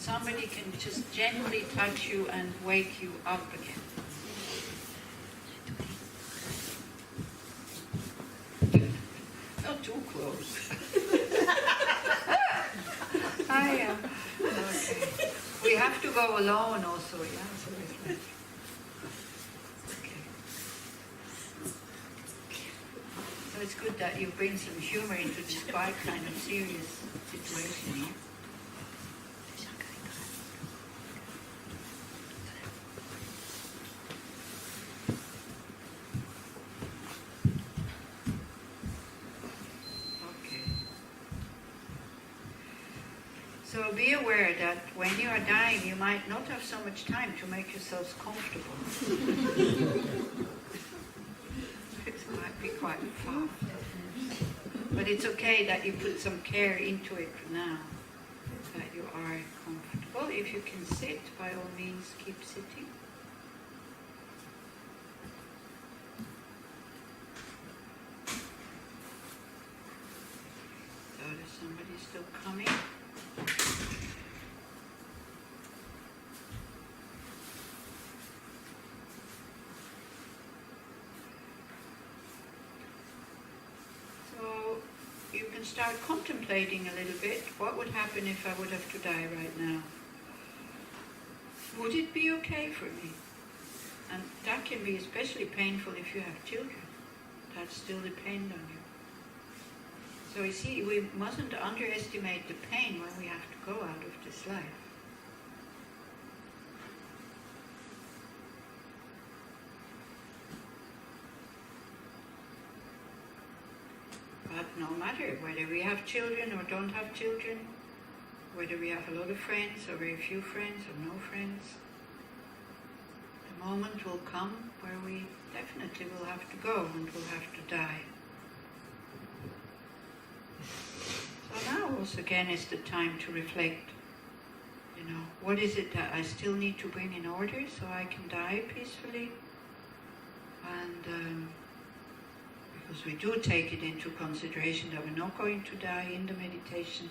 somebody can just gently touch you and wake you up again. Not too close. Okay. We have to go alone also, yeah? So it's like, okay. So it's good that you bring some humor into this quite kind of serious situation here. So be aware that when you are dying, you might not have so much time to make yourselves comfortable. It might be quite fast. But it's okay that you put some care into it now, that you are comfortable. If you can sit, by all means, keep sitting. So there's somebody still coming. You can start contemplating a little bit, what would happen if I would have to die right now? Would it be okay for me? And that can be especially painful if you have children. That still depend on you. So you see, we mustn't underestimate the pain when we have to go out of this life. But no matter whether we have children or don't have children, whether we have a lot of friends or very few friends or no friends, the moment will come where we definitely will have to go and will have to die. So now also again is the time to reflect, what is it that I still need to bring in order so I can die peacefully? And because we do take it into consideration that we're not going to die in the meditation,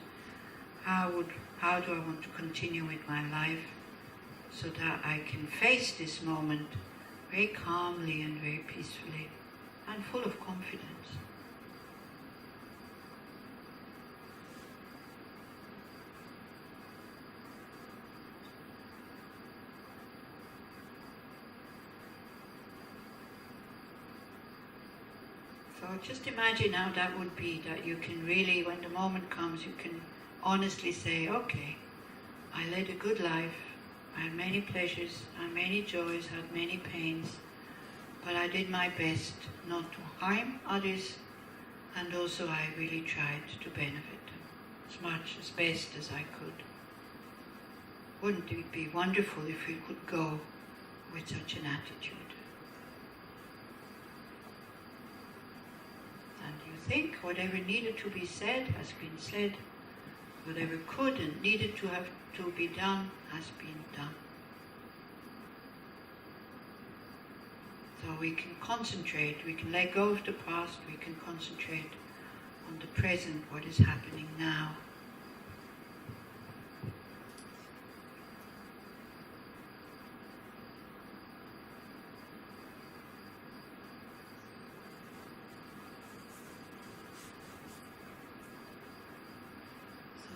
how do I want to continue with my life so that I can face this moment very calmly and very peacefully and full of confidence. So just imagine how that would be, that you can really, when the moment comes, you can honestly say, okay, I led a good life, I had many pleasures, I had many joys, had many pains, but I did my best not to harm others, and also I really tried to benefit them as much, as best as I could. Wouldn't it be wonderful if we could go with such an attitude? And you think whatever needed to be said has been said, whatever could and needed to be done has been done. So we can concentrate, we can let go of the past, we can concentrate on the present, what is happening now.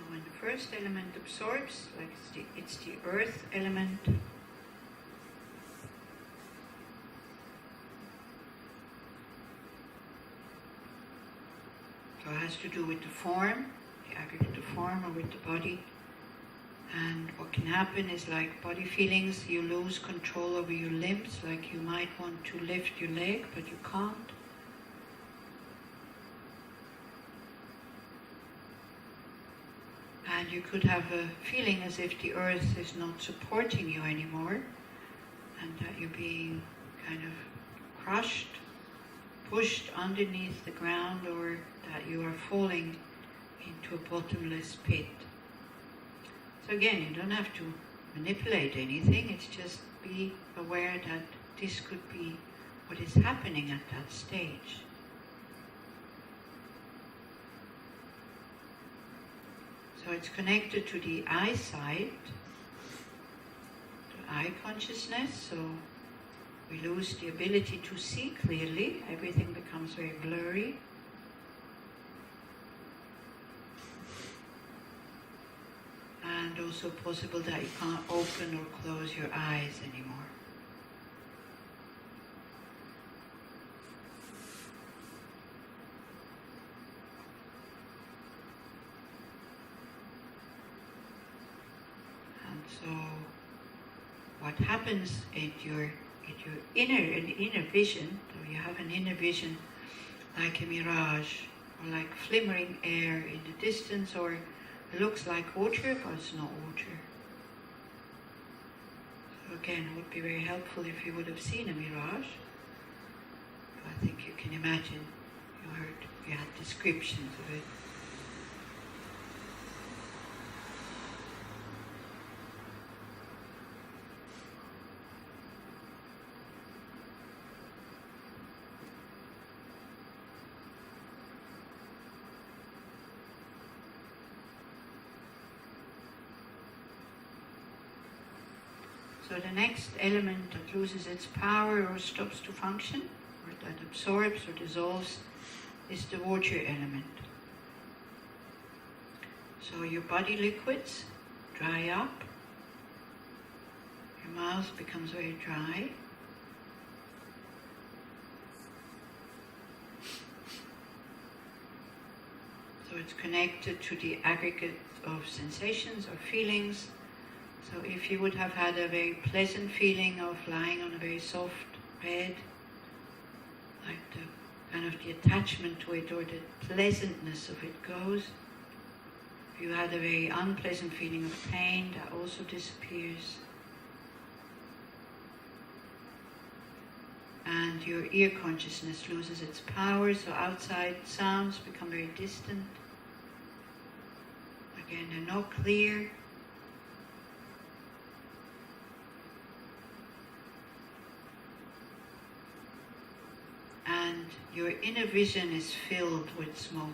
When the first element absorbs, like it's the earth element, so it has to do with the form, the aggregate form, or with the body. And what can happen is, like body feelings, you lose control over your limbs, like you might want to lift your leg, but you can't. And you could have a feeling as if the earth is not supporting you anymore, and that you're being kind of crushed, pushed underneath the ground, or that you are falling into a bottomless pit. So again, you don't have to manipulate anything, it's just be aware that this could be what is happening at that stage. So it's connected to the eyesight, eye consciousness, so we lose the ability to see clearly. Everything becomes very blurry. And also possible that you can't open or close your eyes anymore. And so what happens in your inner vision, so you have an inner vision like a mirage, or like flimmering air in the distance, or it looks like water, but it's not water. So again, it would be very helpful if you would have seen a mirage. I think you can imagine, you had descriptions of it. So the next element that loses its power or stops to function, or that absorbs or dissolves, is the water element. So your body liquids dry up, your mouth becomes very dry, so it's connected to the aggregate of sensations or feelings. So if you would have had a very pleasant feeling of lying on a very soft bed, like the kind of the attachment to it or the pleasantness of it goes. If you had a very unpleasant feeling of pain, that also disappears. And your ear consciousness loses its power, so outside sounds become very distant. Again, they're not clear. And your inner vision is filled with smoke.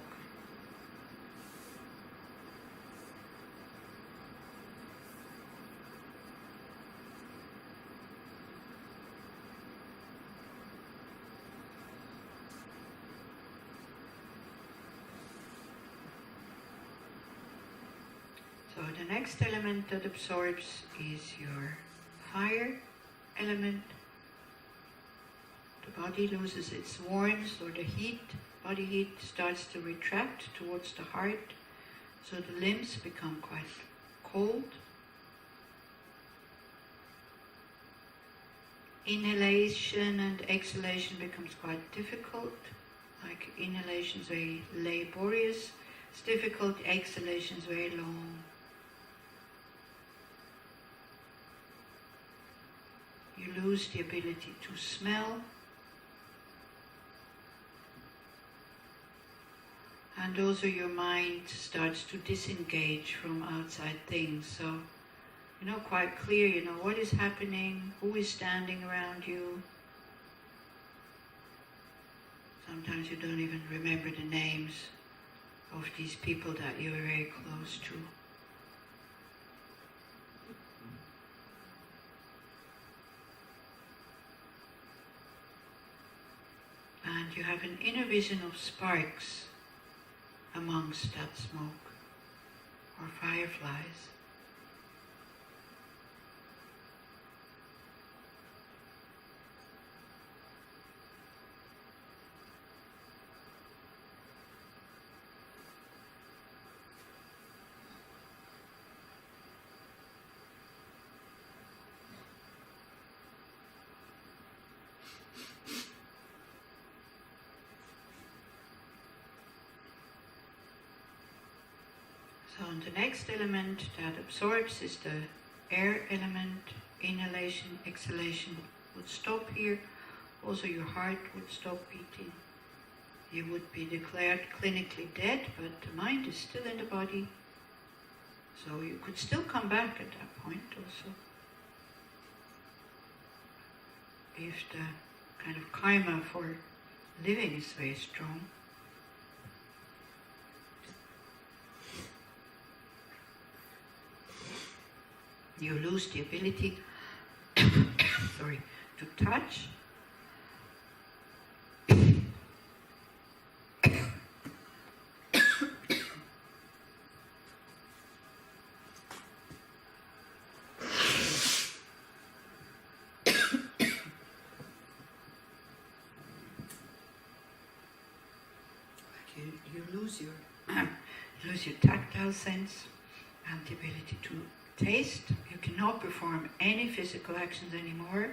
So the next element that absorbs is your fire element. The body loses its warmth or the heat. Body heat starts to retract towards the heart, so the limbs become quite cold. Inhalation and exhalation becomes quite difficult. Like inhalation is very laborious, it's difficult, exhalation is very long. You lose the ability to smell. And also your mind starts to disengage from outside things. So you're not quite clear, what is happening, who is standing around you. Sometimes you don't even remember the names of these people that you were very close to. And you have an inner vision of sparks amongst that smoke, or fireflies. So the next element that absorbs is the air element. Inhalation, exhalation would stop here. Also your heart would stop beating. You would be declared clinically dead, but the mind is still in the body. So you could still come back at that point also. If the kind of karma for living is very strong. You lose the ability to touch. You lose your tactile sense and the ability to taste. You cannot perform any physical actions anymore.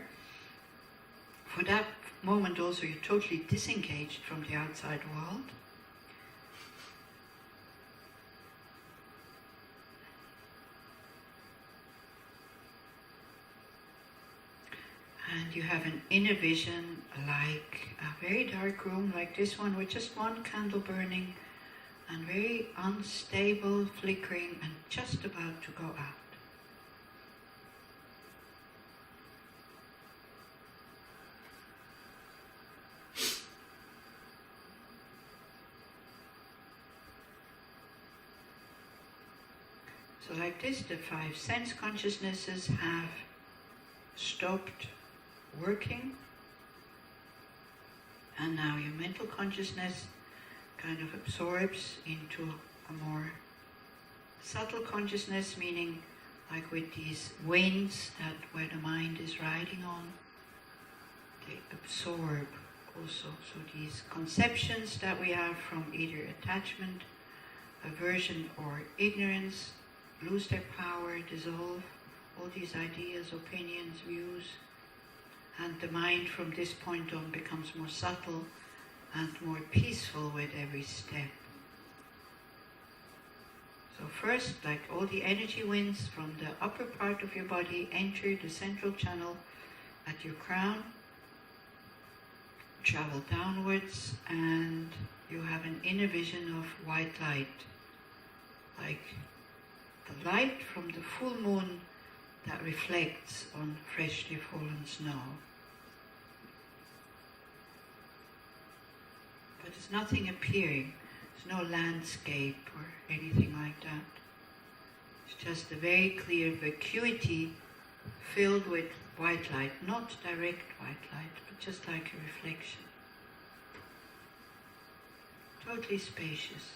For that moment also you're totally disengaged from the outside world. And you have an inner vision like a very dark room like this one with just one candle burning and very unstable, flickering and just about to go out. So like this, the 5 sense consciousnesses have stopped working, and now your mental consciousness kind of absorbs into a more subtle consciousness, meaning like with these winds that where the mind is riding on, they absorb also. So these conceptions that we have from either attachment, aversion or ignorance lose their power, dissolve, all these ideas, opinions, views, and the mind from this point on becomes more subtle and more peaceful with every step. So first, like all the energy winds from the upper part of your body enter the central channel at your crown, travel downwards, and you have an inner vision of white light, like the light from the full moon that reflects on freshly fallen snow. But there's nothing appearing, there's no landscape or anything like that. It's just a very clear vacuity filled with white light, not direct white light, but just like a reflection. Totally spacious.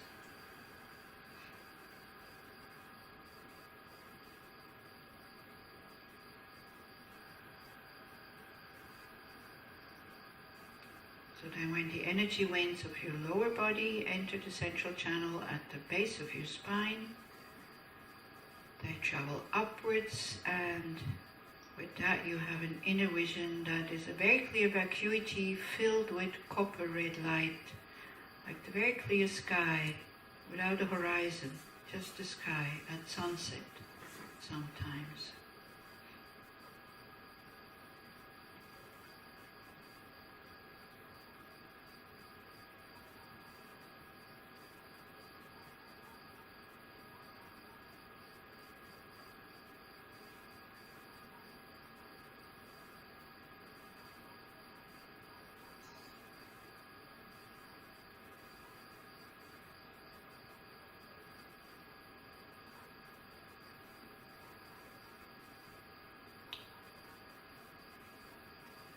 So then when the energy winds of your lower body enter the central channel at the base of your spine, they travel upwards, and with that you have an inner vision that is a very clear vacuity filled with copper red light, like the very clear sky without a horizon, just the sky at sunset sometimes.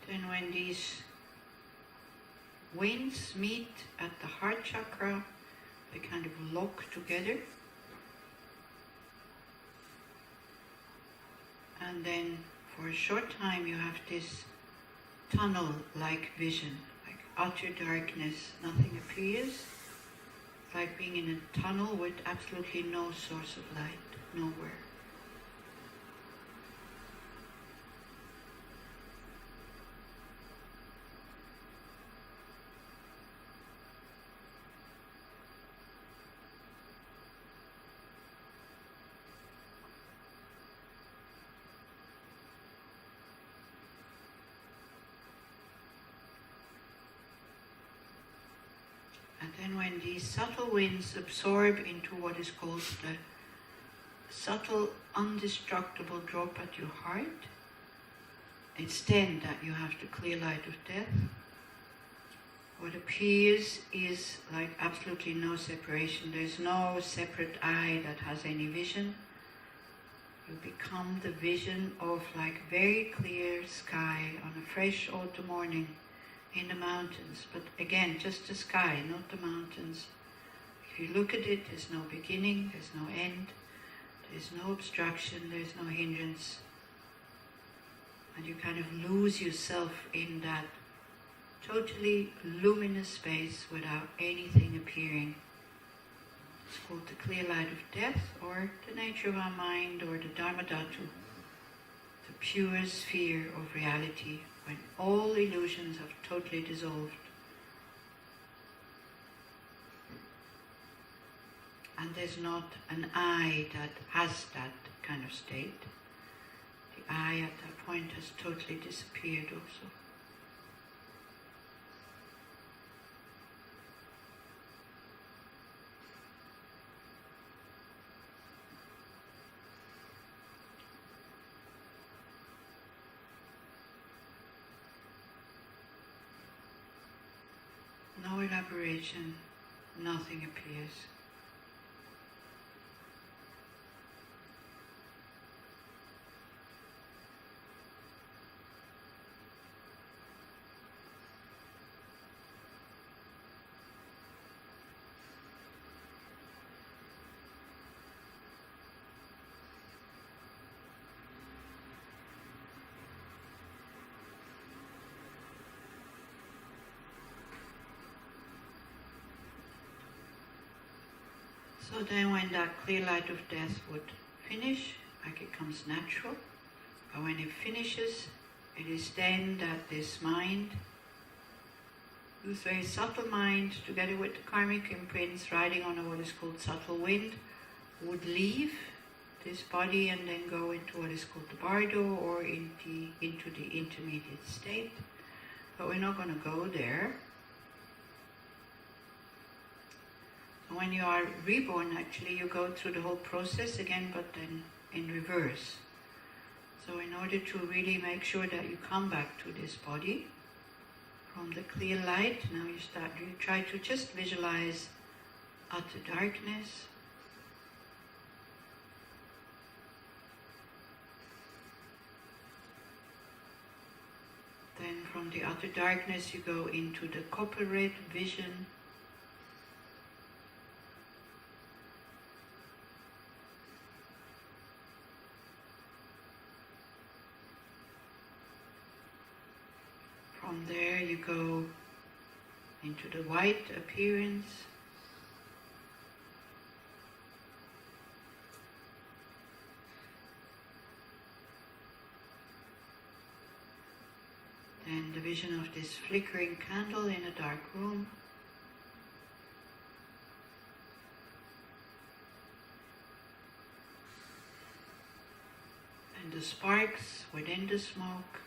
Then when these winds meet at the heart chakra, they kind of lock together. And then for a short time you have this tunnel-like vision, like utter darkness, nothing appears. It's like being in a tunnel with absolutely no source of light, nowhere. And then when these subtle winds absorb into what is called the subtle, undestructible drop at your heart, it's then that you have the clear light of death. What appears is like absolutely no separation. There's no separate eye that has any vision. You become the vision of like very clear sky on a fresh autumn morning in the mountains. But again, just the sky, not the mountains. If you look at it, there's no beginning, there's no end, there's no obstruction, there's no hindrance. And you kind of lose yourself in that totally luminous space without anything appearing. It's called the clear light of death, or the nature of our mind, or the Dharma Dhatu, the pure sphere of reality, when all illusions have totally dissolved. And there's not an I that has that kind of state. The I at that point has totally disappeared also. No elaboration, nothing appears. So then when that clear light of death would finish, like it comes natural, but when it finishes, it is then that this mind, this very subtle mind, together with the karmic imprints riding on what is called subtle wind, would leave this body and then go into what is called the bardo, or into the intermediate state. But we're not going to go there. When you are reborn, actually, you go through the whole process again, but then in reverse. So in order to really make sure that you come back to this body from the clear light, now you try to just visualize utter darkness. Then from the utter darkness you go into the copper red vision. From there you go into the white appearance. Then the vision of this flickering candle in a dark room. And the sparks within the smoke.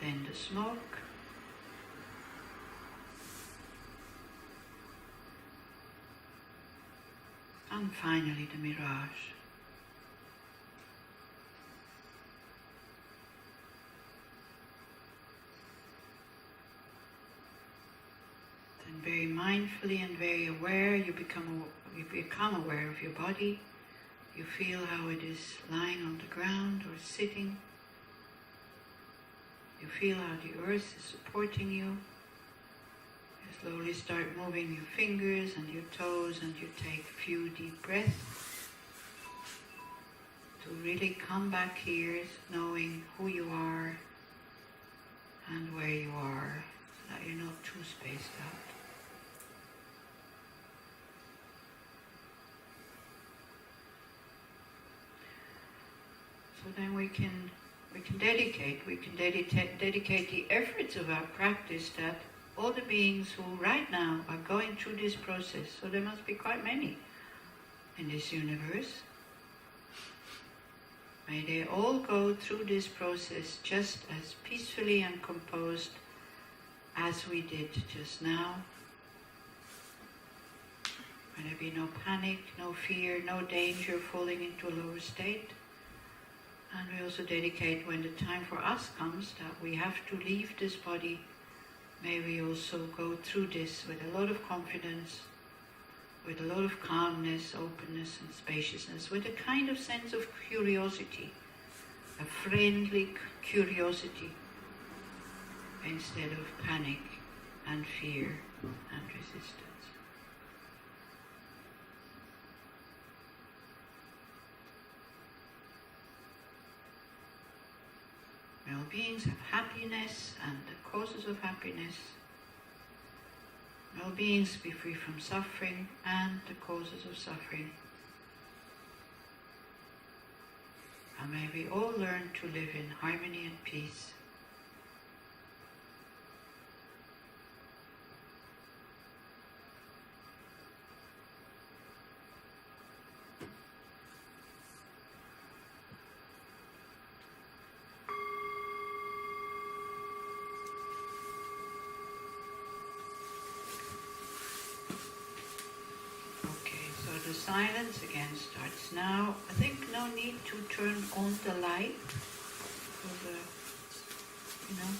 Then the smoke, and finally the mirage. Then very mindfully and very aware, you become aware of your body. You feel how it is lying on the ground or sitting. You feel how the earth is supporting you. You slowly start moving your fingers and your toes, and you take a few deep breaths to really come back here, knowing who you are and where you are, so that you're not too spaced out. So then we can dedicate the efforts of our practice, that all the beings who right now are going through this process, so there must be quite many in this universe, may they all go through this process just as peacefully and composed as we did just now. May there be no panic, no fear, no danger falling into a lower state. And we also dedicate when the time for us comes that we have to leave this body, may we also go through this with a lot of confidence, with a lot of calmness, openness and spaciousness, with a kind of sense of curiosity, a friendly curiosity, instead of panic and fear and resistance. All beings have happiness and the causes of happiness. All beings be free from suffering and the causes of suffering. And may we all learn to live in harmony and peace. The silence again starts now. I think no need to turn on the light.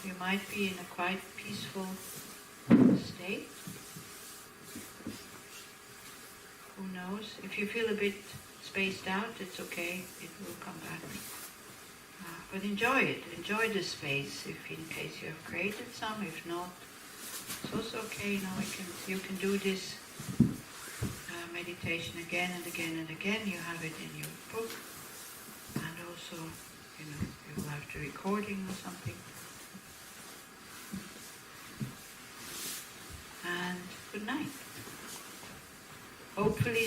You might be in a quite peaceful state. Who knows? If you feel a bit spaced out, it's okay. It will come back. But enjoy it. Enjoy the space. If in case you have created some, if not, it's also okay. You can do this meditation again and again and again. You have it in your book, and also, you will have the recording or something. And good night. Hopefully